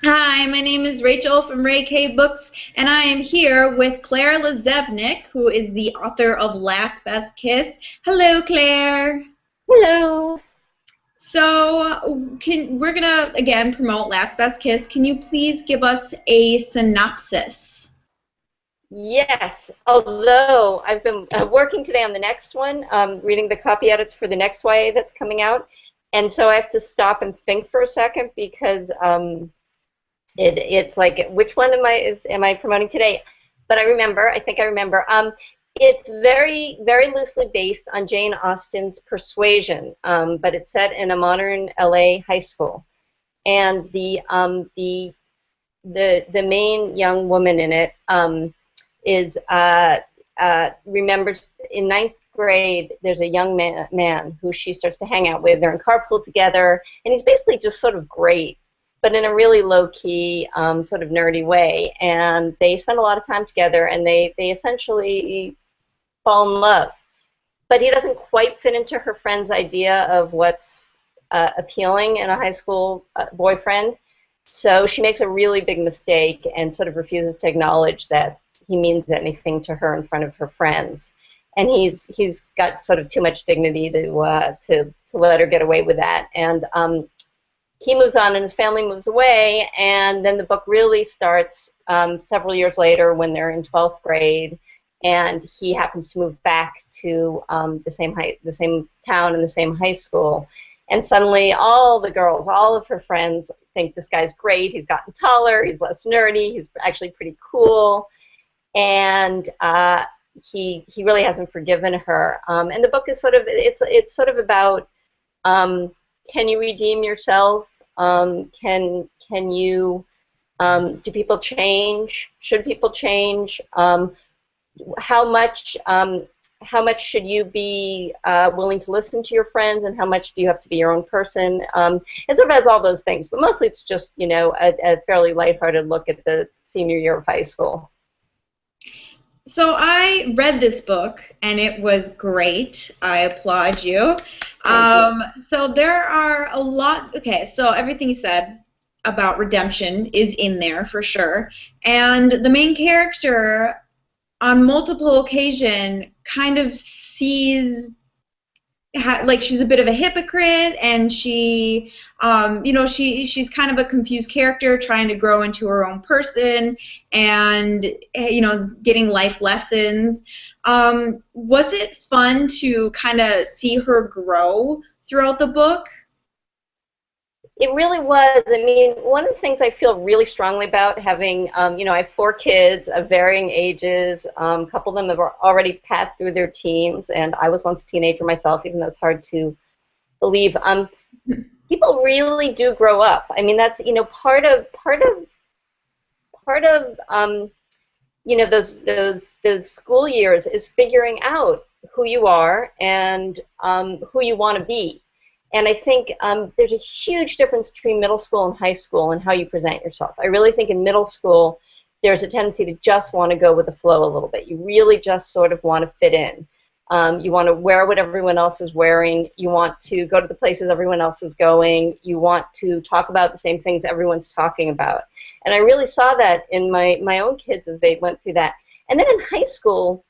Hi, my name is Rachel from Ray K Books, and I am here with Claire LaZebnik, who is the author of Last Best Kiss. Hello, Claire. Hello. We're gonna again promote Last Best Kiss. Can you please give us a synopsis? Yes, although I've been working today on the next one, reading the copy edits for the next YA that's coming out, and so I have to stop and think for a second because it's like which one am I promoting today? But I think I remember. It's very loosely based on Jane Austen's Persuasion, but it's set in a modern LA high school, and the main young woman in it. Is remembers in ninth grade there's a young man who she starts to hang out with. They're in carpool together, and he's basically just sort of great, but in a really low-key, sort of nerdy way. And they spend a lot of time together, and they essentially fall in love. But he doesn't quite fit into her friend's idea of what's appealing in a high school boyfriend. So she makes a really big mistake and sort of refuses to acknowledge that he means anything to her in front of her friends, and he's got sort of too much dignity to let her get away with that. And he moves on, and his family moves away, and then the book really starts several years later when they're in 12th grade, and he happens to move back to the same town and the same high school. And suddenly all the girls, all of her friends think this guy's great. He's gotten taller, he's less nerdy, he's actually pretty cool. And he really hasn't forgiven her. And the book is it's sort of about can you redeem yourself? Can you do people change? Should people change? How much should you be willing to listen to your friends, and how much do you have to be your own person? It sort of has all those things, but mostly it's just a fairly lighthearted look at the senior year of high school. So I read this book, and it was great. I applaud you. Thank So there are a lot. Okay, so everything you said about redemption is in there for sure, and the main character on multiple occasions kind of sees like she's a bit of a hypocrite, and she's kind of a confused character trying to grow into her own person, and getting life lessons. Was it fun to kind of see her grow throughout the book? It really was. I mean, one of the things I feel really strongly about having, I have 4 kids of varying ages. A couple of them have already passed through their teens, and I was once a teenager myself, even though it's hard to believe. People really do grow up. I mean, that's part of those school years is figuring out who you are and who you want to be. And I think there's a huge difference between middle school and high school and how you present yourself. I really think in middle school, there's a tendency to just want to go with the flow a little bit. You really just sort of want to fit in. You want to wear what everyone else is wearing. You want to go to the places everyone else is going. You want to talk about the same things everyone's talking about. And I really saw that in my own kids as they went through that. And then in high school,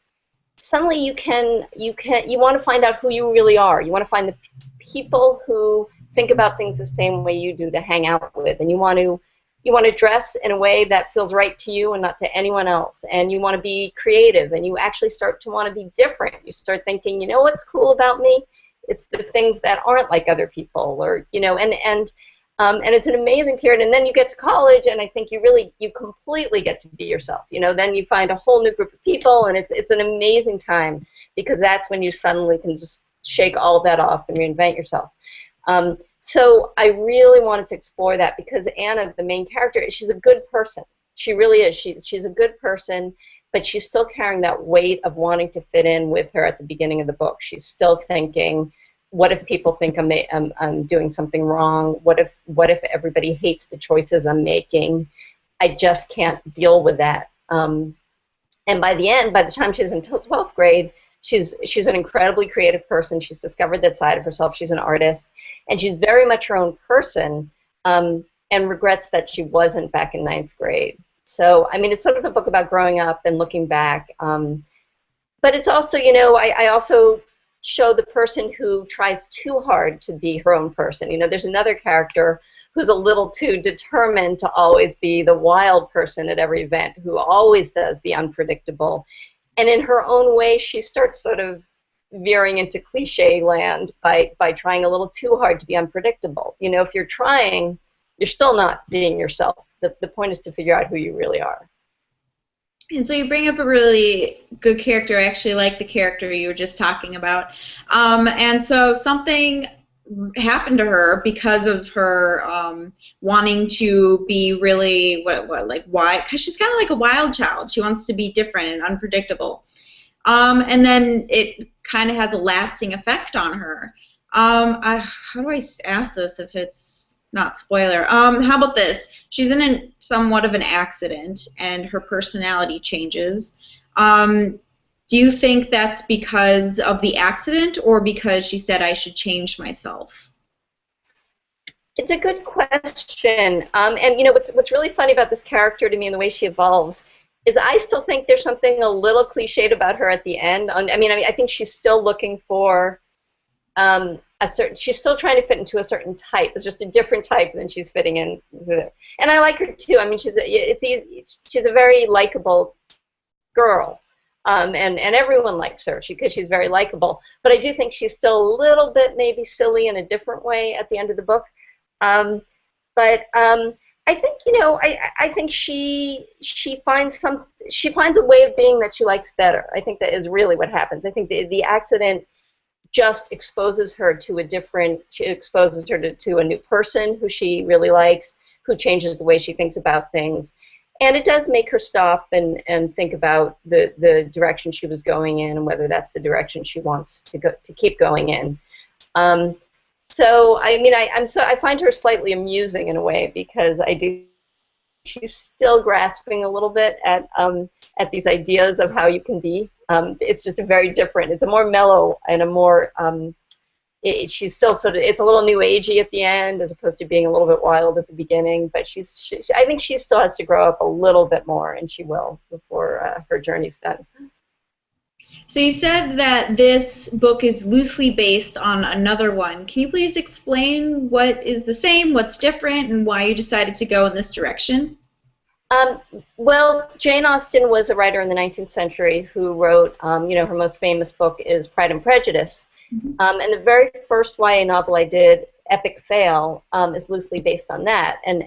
suddenly you want to find out who you really are. You want to find the people who think about things the same way you do to hang out with, and you want to dress in a way that feels right to you and not to anyone else, and you want to be creative, and you actually start to want to be different. You start thinking, you know what's cool about me? It's the things that aren't like other people, or and it's an amazing period. And then you get to college, and I think you completely get to be yourself. Then you find a whole new group of people, and it's an amazing time, because that's when you suddenly can just shake all of that off and reinvent yourself. So I really wanted to explore that, because Anna, the main character, she's a good person. She really is. She's a good person, but she's still carrying that weight of wanting to fit in with her at the beginning of the book. She's still thinking, what if people think I'm doing something wrong? What if everybody hates the choices I'm making? I just can't deal with that. And by the time she's in 12th grade, she's an incredibly creative person. She's discovered that side of herself. She's an artist, and she's very much her own person. And and regrets that she wasn't back in ninth grade. So, I mean, it's sort of a book about growing up and looking back. But it's also, you know, I also show the person who tries too hard to be her own person. You know, there's another character who's a little too determined to always be the wild person at every event, who always does the unpredictable. And in her own way, she starts sort of veering into cliche land by trying a little too hard to be unpredictable. You know, if you're trying, you're still not being yourself. The point is to figure out who you really are. And so you bring up a really good character. I actually like the character you were just talking about. And so something happened to her because of her wanting to be really like why? Because she's kind of like a wild child. She wants to be different and unpredictable. And then it kind of has a lasting effect on her. How do I ask this if it's not spoiler? How about this? She's in somewhat of an accident, and her personality changes. Do you think that's because of the accident, or because she said I should change myself? It's a good question. And you know, what's really funny about this character to me and the way she evolves is I still think there's something a little cliched about her at the end. I mean, I think she's still looking for she's still trying to fit into a certain type. It's just a different type than she's fitting in. And I like her too. I mean, she's a very likable girl, and everyone likes her because she's very likable. But I do think she's still a little bit maybe silly in a different way at the end of the book. I think, you know, I think she finds a way of being that she likes better. I think that is really what happens. I think the accident just exposes her to to a new person who she really likes, who changes the way she thinks about things. And it does make her stop and think about the direction she was going in and whether that's the direction she wants to keep going in. So I mean, I find her slightly amusing in a way, because she's still grasping a little bit at these ideas of how you can be. It's just it's a more mellow and a more she's still sort of, it's a little new agey at the end as opposed to being a little bit wild at the beginning. But I think she still has to grow up a little bit more, and she will before her journey's done. So you said that this book is loosely based on another one. Can you please explain what is the same, what's different, and why you decided to go in this direction? Well, Jane Austen was a writer in the 19th century who wrote, you know, her most famous book is Pride and Prejudice. Mm-hmm. And the very first YA novel I did, Epic Fail, is loosely based on that. And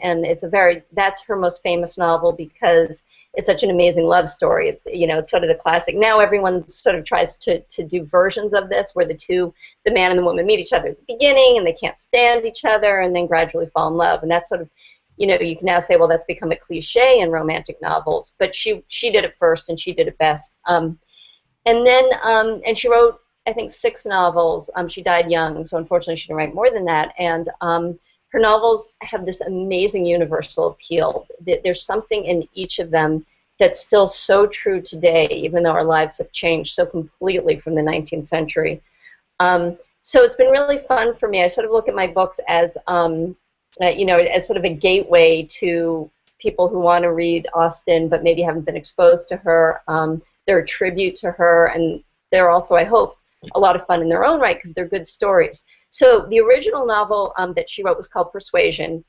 that's her most famous novel because it's such an amazing love story. It's, you know, it's sort of the classic. Now everyone sort of tries to do versions of this where the man and the woman meet each other at the beginning and they can't stand each other and then gradually fall in love. And that's sort of, you know, you can now say, well, that's become a cliche in romantic novels. But she did it first, and she did it best. And she wrote, I think, 6 novels. She died young, so unfortunately she didn't write more than that. And her novels have this amazing universal appeal. There's something in each of them that's still so true today, even though our lives have changed so completely from the 19th century. So it's been really fun for me. I sort of look at my books as, you know, as sort of a gateway to people who want to read Austen but maybe haven't been exposed to her. They're a tribute to her, and they're also, I hope, a lot of fun in their own right because they're good stories. So the original novel that she wrote was called Persuasion,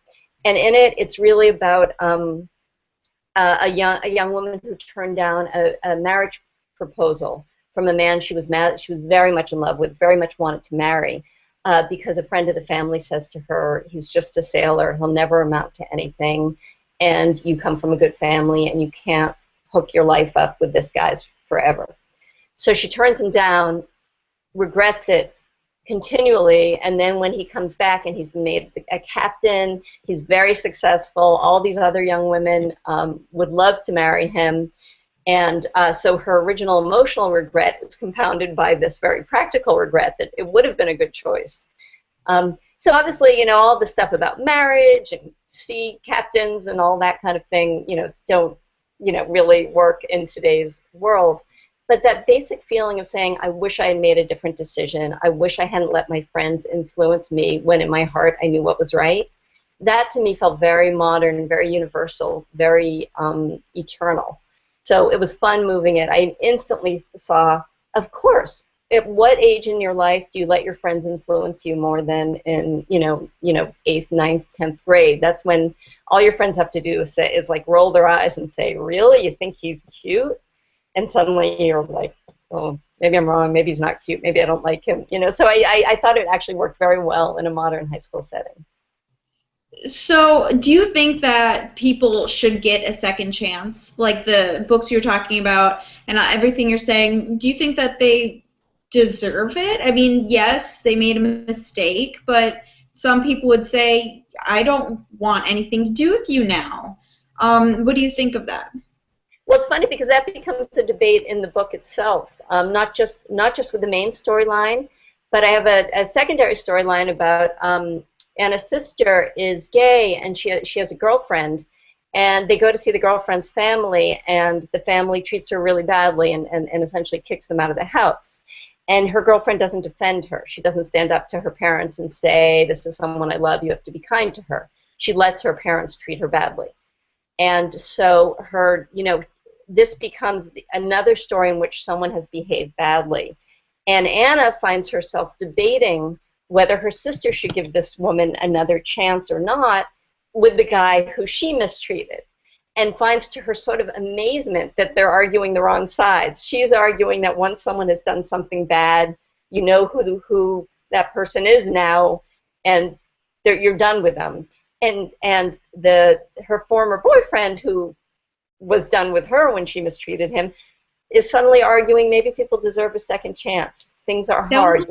and in it, it's really about a young woman who turned down a marriage proposal from a man she was very much in love with, very much wanted to marry, because a friend of the family says to her, he's just a sailor, he'll never amount to anything, and you come from a good family, and you can't hook your life up with this guy's forever. So she turns him down, regrets it continually, and then when he comes back and he's been made a captain, he's very successful, all these other young women would love to marry him, and so her original emotional regret is compounded by this very practical regret that it would have been a good choice. So obviously, you know, all the stuff about marriage and sea captains and all that kind of thing, you know, don't, you know, really work in today's world. But that basic feeling of saying, I wish I had made a different decision, I wish I hadn't let my friends influence me when in my heart I knew what was right, that to me felt very modern, very universal, very eternal. So it was fun moving it. I instantly saw, of course, at what age in your life do you let your friends influence you more than in, eighth, ninth, 10th grade? That's when all your friends have to do is like roll their eyes and say, really? You think he's cute? And suddenly you're like, oh, maybe I'm wrong. Maybe he's not cute. Maybe I don't like him. So I thought it actually worked very well in a modern high school setting. So, do you think that people should get a second chance? Like the books you're talking about and everything you're saying, do you think that they deserve it? I mean, yes, they made a mistake, but some people would say, I don't want anything to do with you now. What do you think of that? Well, it's funny because that becomes a debate in the book itself, not just with the main storyline, but I have a secondary storyline about Anna's sister is gay, and she has a girlfriend, and they go to see the girlfriend's family, and the family treats her really badly and essentially kicks them out of the house. And her girlfriend doesn't defend her. She doesn't stand up to her parents and say, this is someone I love, you have to be kind to her. She lets her parents treat her badly. And so this becomes another story in which someone has behaved badly. And Anna finds herself debating whether her sister should give this woman another chance or not with the guy who she mistreated, and finds to her sort of amazement that they're arguing the wrong sides. She's arguing that once someone has done something bad, you know who that person is now, and you're done with them. And her former boyfriend, who was done with her when she mistreated him, is suddenly arguing maybe people deserve a second chance. Things are hard.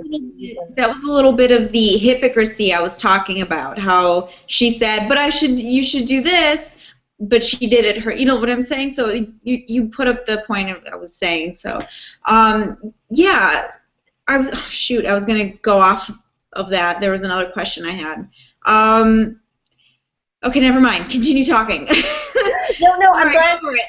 That was a little bit of the hypocrisy I was talking about. How she said, "But you should do this," but she did it. You know what I'm saying? So you put up the point I was saying. So, yeah, I was gonna go off of that. There was another question I had. Okay, never mind. Continue talking. No, I'm glad for it.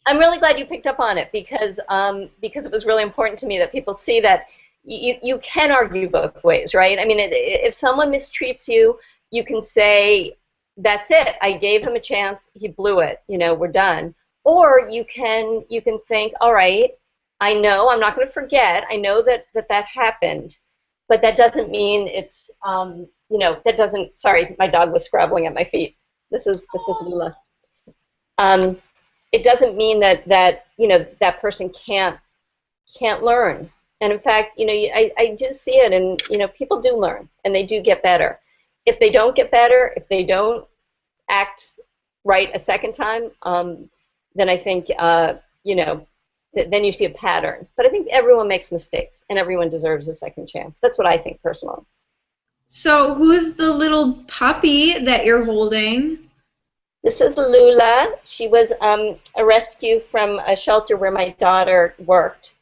I'm really glad you picked up on it because it was really important to me that people see that you can argue both ways, right? I mean, if someone mistreats you, you can say, that's it. I gave him a chance. He blew it. We're done. Or you can think, all right, I know I'm not going to forget. I know that happened, but that doesn't mean it's that doesn't. Sorry, my dog was scrabbling at my feet. This is Lula. It doesn't mean that person can't learn. And in fact, I do see it, and people do learn, and they do get better. If they don't get better, if they don't act right a second time, then I think then you see a pattern. But I think everyone makes mistakes, and everyone deserves a second chance. That's what I think personally. So, who's the little puppy that you're holding? This is Lula. She was a rescue from a shelter where my daughter worked.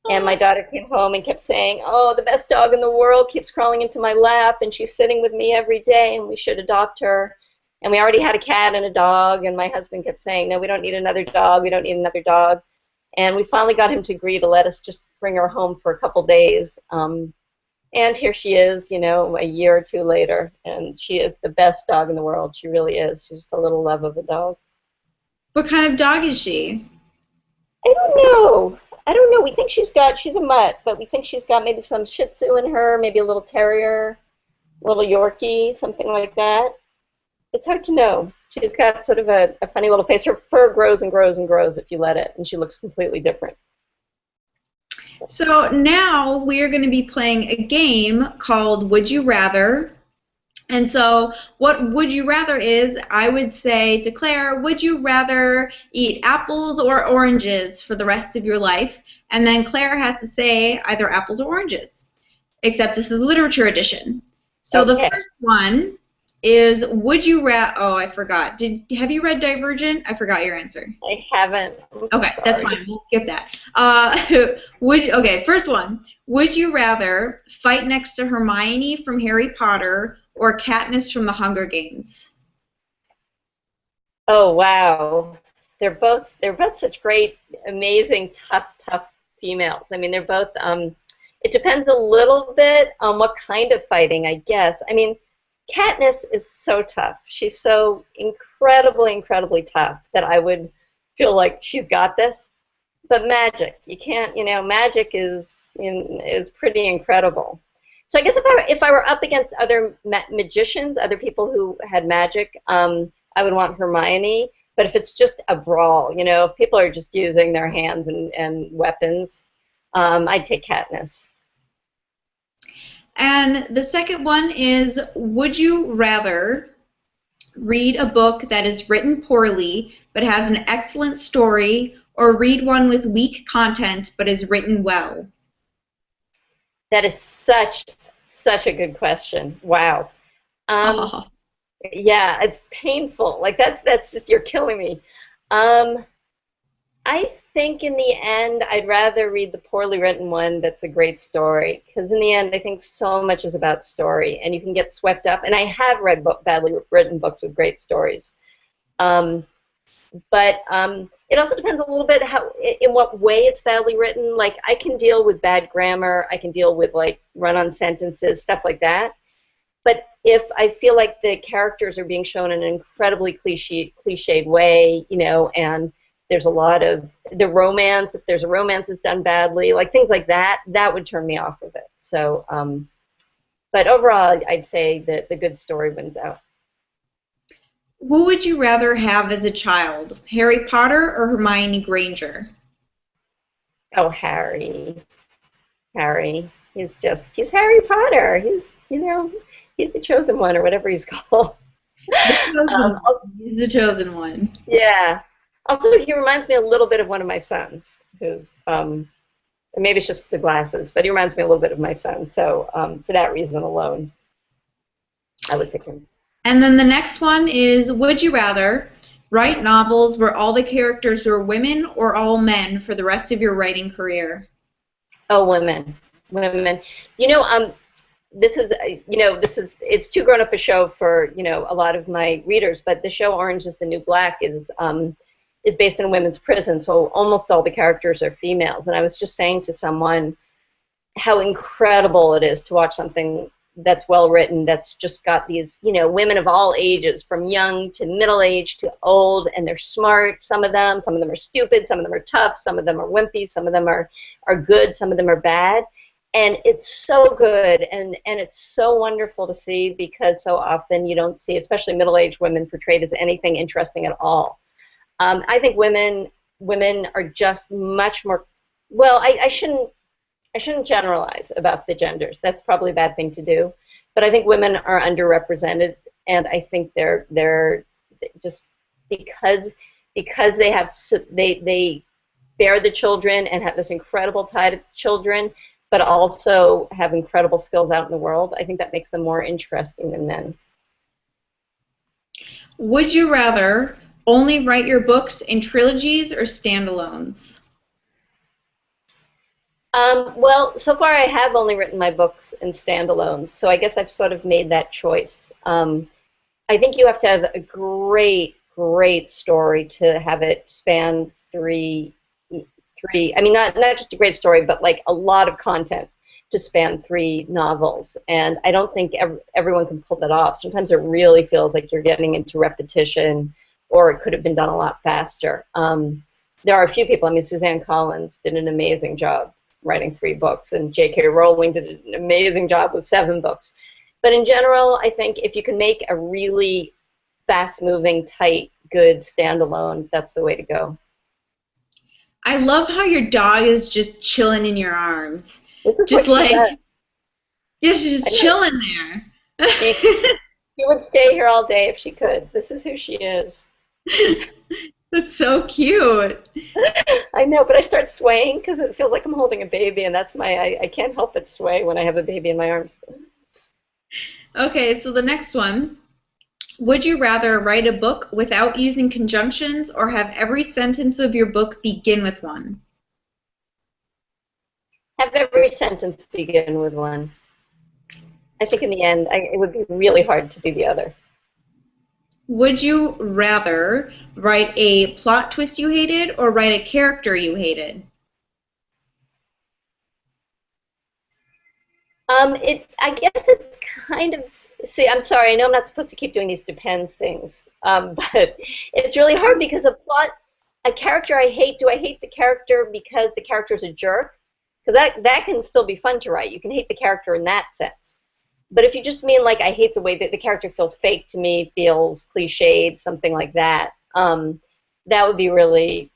And my daughter came home and kept saying, oh, the best dog in the world keeps crawling into my lap, and she's sitting with me every day, and we should adopt her. And we already had a cat and a dog, and my husband kept saying, no, we don't need another dog, we don't need another dog. And we finally got him to agree to let us just bring her home for a couple days. And here she is, a year or two later, and she is the best dog in the world. She really is. She's just a little love of a dog. What kind of dog is she? I don't know. We think she's a mutt, but we think she's got maybe some Shih Tzu in her, maybe a little terrier, a little Yorkie, something like that. It's hard to know. She's got sort of a funny little face. Her fur grows and grows and grows if you let it, and she looks completely different. So now we're going to be playing a game called Would You Rather. And so what Would You Rather is, I would say to Claire, would you rather eat apples or oranges for the rest of your life? And then Claire has to say either apples or oranges, except this is literature edition. So okay. The first one is, would you rather, oh, I forgot. Have you read Divergent? I forgot your answer. I haven't. Okay, that's fine. We'll skip that. Okay, first one. Would you rather fight next to Hermione from Harry Potter or Katniss from the Hunger Games? Oh, wow. They're both such great, amazing, tough females. I mean, they're both, it depends a little bit on what kind of fighting, I guess. I mean, Katniss is so tough. She's so incredibly, incredibly tough that I would feel like she's got this. But magic, you can't, magic is pretty incredible. So I guess if I were up against other magicians, other people who had magic, I would want Hermione. But if it's just a brawl, if people are just using their hands and weapons, I'd take Katniss. And the second one is, would you rather read a book that is written poorly but has an excellent story, or read one with weak content but is written well? That is such a good question. Wow. Oh. Yeah, it's painful. Like that's just you're killing me. I think in the end, I'd rather read the poorly written one that's a great story, because in the end, I think so much is about story, and you can get swept up. And I have read badly written books with great stories, but it also depends a little bit in what way it's badly written. Like I can deal with bad grammar, I can deal with like run-on sentences, stuff like that. But if I feel like the characters are being shown in an incredibly cliched way, and there's a lot of the romance, if there's a romance is done badly, like things like that, that would turn me off of it. So, but overall, I'd say that the good story wins out. Who would you rather have as a child, Harry Potter or Hermione Granger? Oh, Harry. Harry. He's Harry Potter. He's the chosen one or whatever he's called. He's the chosen one. Yeah. Also, he reminds me a little bit of one of my sons, who's, maybe it's just the glasses, but he reminds me a little bit of my son. So for that reason alone, I would pick him. And then the next one is, would you rather write novels where all the characters are women or all men for the rest of your writing career? Oh, women. It's too grown up a show for, a lot of my readers, but the show Orange is the New Black is based in a women's prison, so almost all the characters are females. And I was just saying to someone how incredible it is to watch something that's well written, that's just got these, women of all ages, from young to middle age to old, and they're smart, some of them are stupid, some of them are tough, some of them are wimpy, some of them are good, some of them are bad. And it's so good, and it's so wonderful to see, because so often you don't see, especially middle-aged women, portrayed as anything interesting at all. I think women are just much more, well, I shouldn't generalize about the genders. That's probably a bad thing to do. But I think women are underrepresented, and I think they're just because they bear the children and have this incredible tie to children, but also have incredible skills out in the world. I think that makes them more interesting than men. Would you rather only write your books in trilogies or standalones? Well, so far I have only written my books in standalones, so I guess I've sort of made that choice. I think you have to have a great story to have it span three. I mean, not just a great story, but like a lot of content to span 3 novels. And I don't think everyone can pull that off. Sometimes it really feels like you're getting into repetition, or it could have been done a lot faster. There are a few people. I mean, Suzanne Collins did an amazing job writing 3 books, and J.K. Rowling did an amazing job with 7 books. But in general, I think if you can make a really fast-moving, tight, good standalone, that's the way to go. I love how your dog is just chilling in your arms. This is just like, yeah, she's just chilling there. She would stay here all day if she could. This is who she is. That's so cute. I know, but I start swaying because it feels like I'm holding a baby, and that's I can't help but sway when I have a baby in my arms. Okay, so the next one. Would you rather write a book without using conjunctions, or have every sentence of your book begin with one? Have every sentence begin with one. I think in the end, it would be really hard to do the other. Would you rather write a plot twist you hated, or write a character you hated? I guess it kind of See, I'm sorry. I know I'm not supposed to keep doing these depends things, but it's really hard because a character I hate. Do I hate the character because the character is a jerk? Because that can still be fun to write. You can hate the character in that sense. But if you just mean like I hate the way that the character feels fake to me, feels cliched, something like that, that would be really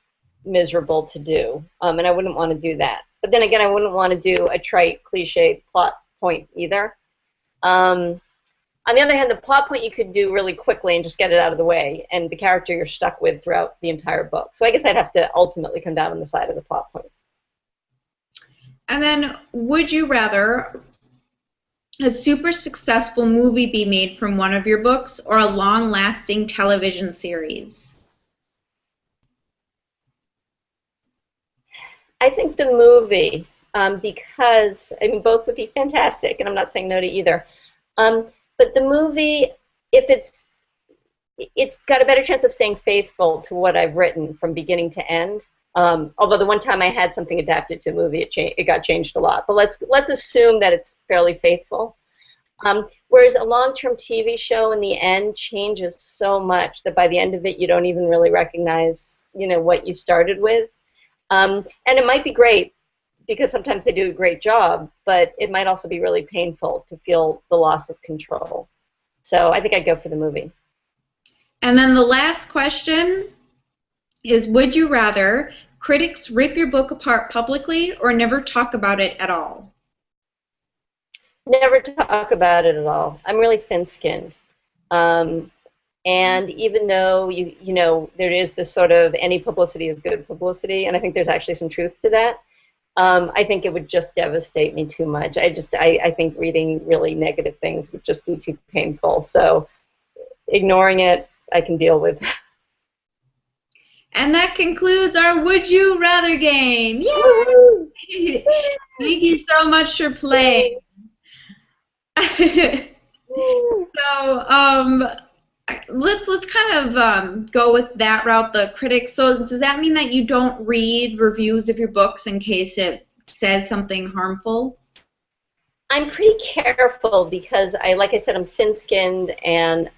miserable to do, and I wouldn't want to do that. But then again, I wouldn't want to do a trite, cliched plot point either. On the other hand, the plot point you could do really quickly and just get it out of the way, and the character you're stuck with throughout the entire book. So I guess I'd have to ultimately come down on the side of the plot point. And then, would you rather a super successful movie be made from one of your books or a long-lasting television series? I think the movie, because, I mean, both would be fantastic, and I'm not saying no to either. But the movie, if it's got a better chance of staying faithful to what I've written from beginning to end. Although the one time I had something adapted to a movie, it got changed a lot. But let's assume that it's fairly faithful. Whereas a long-term TV show in the end changes so much that by the end of it you don't even really recognize, what you started with. And it might be great because sometimes they do a great job, but it might also be really painful to feel the loss of control. So I think I'd go for the movie. And then the last question is, would you rather critics rip your book apart publicly or never talk about it at all? Never talk about it at all. I'm really thin-skinned. And even though, there is this sort of any publicity is good publicity, and I think there's actually some truth to that, I think it would just devastate me too much. I think reading really negative things would just be too painful. So ignoring it, I can deal with. And that concludes our Would You Rather game. Yay! Thank you so much for playing. So, let's kind of go with that route, the critics. So does that mean that you don't read reviews of your books in case it says something harmful? I'm pretty careful because like I said, I'm thin-skinned, and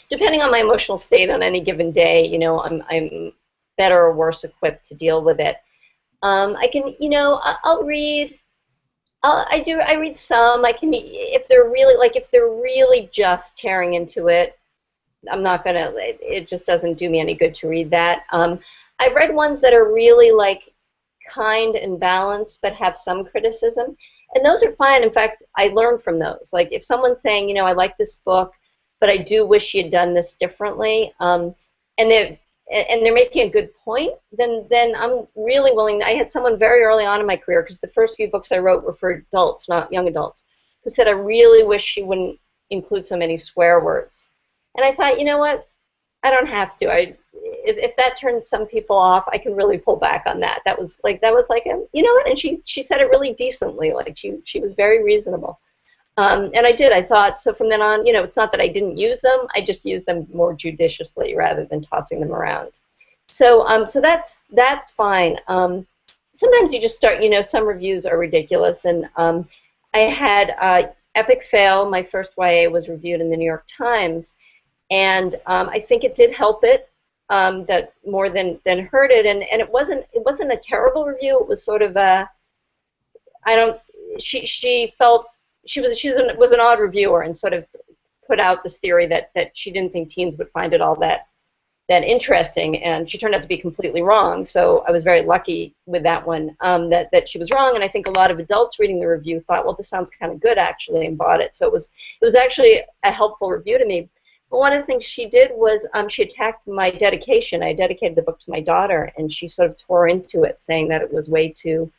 depending on my emotional state on any given day, I'm better or worse equipped to deal with it. I can, I'll read. I read some. I can, if they're really just tearing into it, I'm not gonna. It just doesn't do me any good to read that. I've read ones that are really kind and balanced, but have some criticism, and those are fine. In fact, I learn from those. Like if someone's saying, I like this book, but I do wish you'd done this differently, and they're making a good point, then I'm really willing. I had someone very early on in my career, because the first few books I wrote were for adults, not young adults, who said, I really wish she wouldn't include so many swear words. And I thought, you know what? I don't have to. If that turns some people off, I can really pull back on that. That was like you know what? And she said it really decently. Like she was very reasonable. And I did. I thought, so from then on, it's not that I didn't use them. I just used them more judiciously rather than tossing them around. So so that's fine. Sometimes you just start, some reviews are ridiculous. And I had Epic Fail, my first YA, was reviewed in the New York Times. And I think it did help it, that more than hurt it. And it wasn't a terrible review. It was sort of a, she felt, she was an odd reviewer and sort of put out this theory that she didn't think teens would find it all that interesting, and she turned out to be completely wrong. So I was very lucky with that one, that she was wrong, and I think a lot of adults reading the review thought, well, this sounds kind of good actually, and bought it. So it was actually a helpful review to me. But one of the things she did was she attacked my dedication. I dedicated the book to my daughter, and she sort of tore into it, saying that it was way too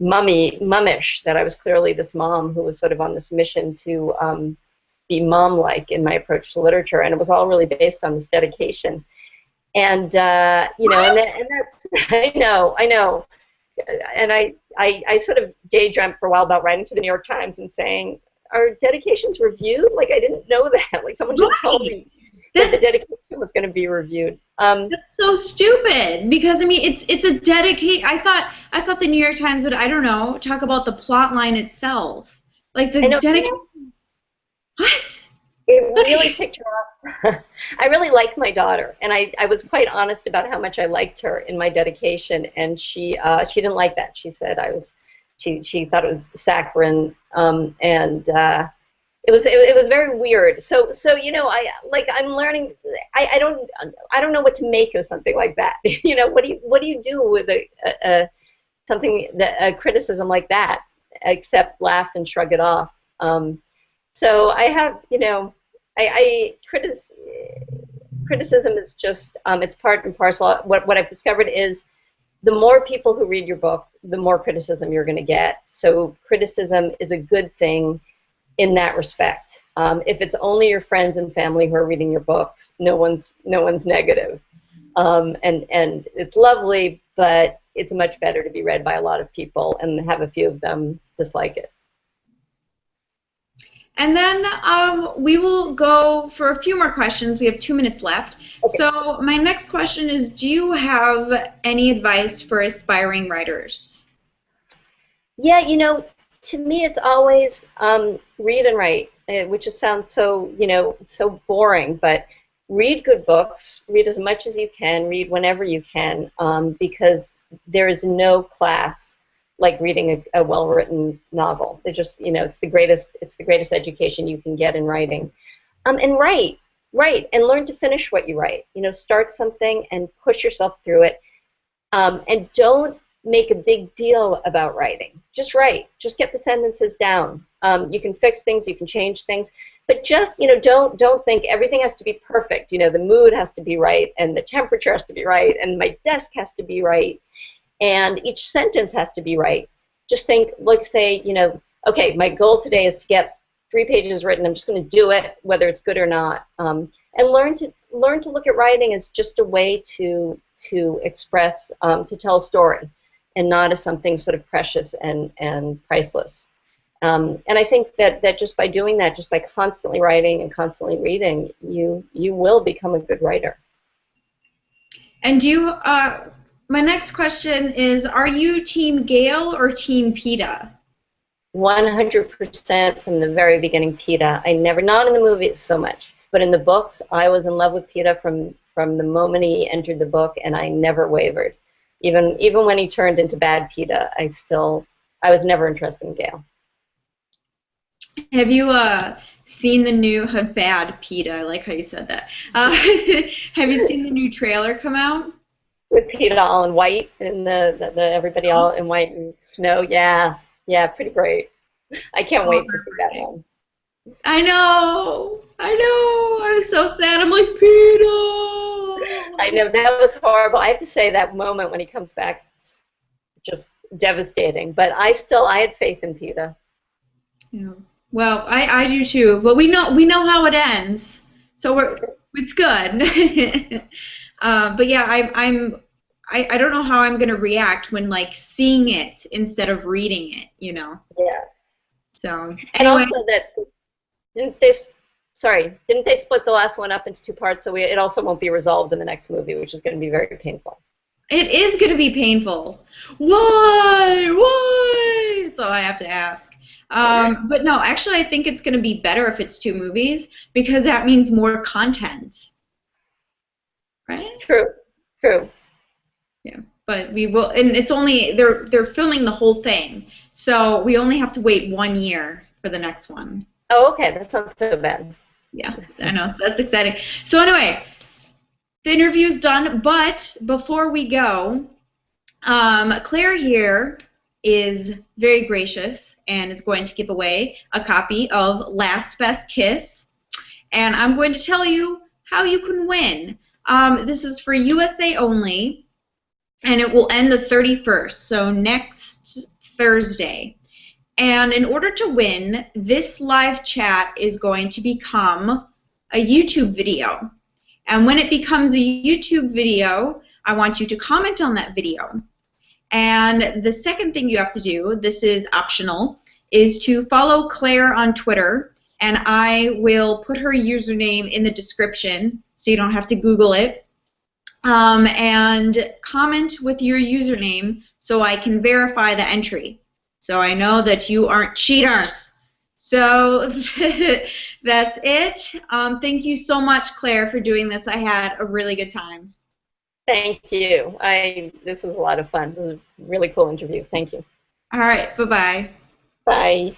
mummish, that I was clearly this mom who was sort of on this mission to be mom-like in my approach to literature, and it was all really based on this dedication. And and that's I know, and I sort of daydreamt for a while about writing to the New York Times and saying, are dedications reviewed? Like, I didn't know that. Like, someone should tell me that the dedication was going to be reviewed. That's so stupid, because I mean it's a dedicate. I thought the New York Times would, I don't know, talk about the plot line itself, like the dedication. What? It really ticked her off. I really like my daughter, and I was quite honest about how much I liked her in my dedication, and she didn't like that. She said I was she thought it was saccharine, and it was very weird. So you know, I'm learning. I don't know what to make of something like that. You know, what do you do with a something that a criticism like that, except laugh and shrug it off? So I have, you know, criticism is just it's part and parcel. What I've discovered is the more people who read your book, the more criticism you're going to get. So criticism is a good thing in that respect. If it's only your friends and family who are reading your books, no one's negative, and it's lovely, but it's much better to be read by a lot of people and have a few of them dislike it. And then we will go for a few more questions. We have 2 minutes left. Okay. So my next question is, do you have any advice for aspiring writers? Yeah, you know, to me it's always read and write, which just sounds so, you know, so boring, but read good books, read as much as you can, read whenever you can, because there is no class like reading a well-written novel. It's just, you know, it's the greatest education you can get in writing. And write, and learn to finish what you write. You know, start something and push yourself through it, and don't make a big deal about writing. Just write. Just get the sentences down. You can fix things, you can change things, but just, you know, don't think everything has to be perfect. You know, the mood has to be right, and the temperature has to be right, and my desk has to be right, and each sentence has to be right. Just think, like, say, you know, okay, my goal today is to get 3 pages written. I'm just going to do it, whether it's good or not. And learn to look at writing as just a way to express, to tell a story, and not as something sort of precious and priceless. And I think that just by doing that, just by constantly writing and constantly reading, you will become a good writer. And my next question is, are you Team Gale or Team Peeta? 100% from the very beginning, Peeta. Not in the movies so much, but in the books, I was in love with Peeta from the moment he entered the book, and I never wavered. Even when he turned into bad Peeta, I was never interested in Gale. Have you seen the new bad Peeta? I like how you said that. Have you seen the new trailer come out? With Peeta all in white, and the everybody all in white and snow. Yeah, pretty great. I can't wait to see that one. I know. I was so sad. I'm like, Peeta. I know, that was horrible. I have to say, that moment when he comes back, just devastating. But I had faith in Peeta. Yeah. Well, I do too. But we know how it ends, so it's good. But yeah, I don't know how I'm gonna react when, like, seeing it instead of reading it, you know. Yeah. So anyway. And also that didn't they split the last one up into 2 parts, so it also won't be resolved in the next movie, which is going to be very painful. It is going to be painful. Why? That's all I have to ask. But no, actually, I think it's going to be better if it's 2 movies, because that means more content. Right? True. Yeah, but we will, and it's only they're filming the whole thing, so we only have to wait 1 year for the next one. Oh, okay, that sounds so bad. Yeah, I know, so that's exciting. So anyway, the interview's done, but before we go, Claire here is very gracious and is going to give away a copy of Last Best Kiss, and I'm going to tell you how you can win. This is for USA only, and it will end the 31st, so next Thursday. And in order to win, this live chat is going to become a YouTube video. And when it becomes a YouTube video, I want you to comment on that video. And the second thing you have to do, this is optional, is to follow Claire on Twitter, and I will put her username in the description so you don't have to Google it. And comment with your username so I can verify the entry. So I know that you aren't cheaters. So that's it. Thank you so much, Claire, for doing this. I had a really good time. Thank you. This was a lot of fun. This was a really cool interview. Thank you. All right, bye-bye. Bye.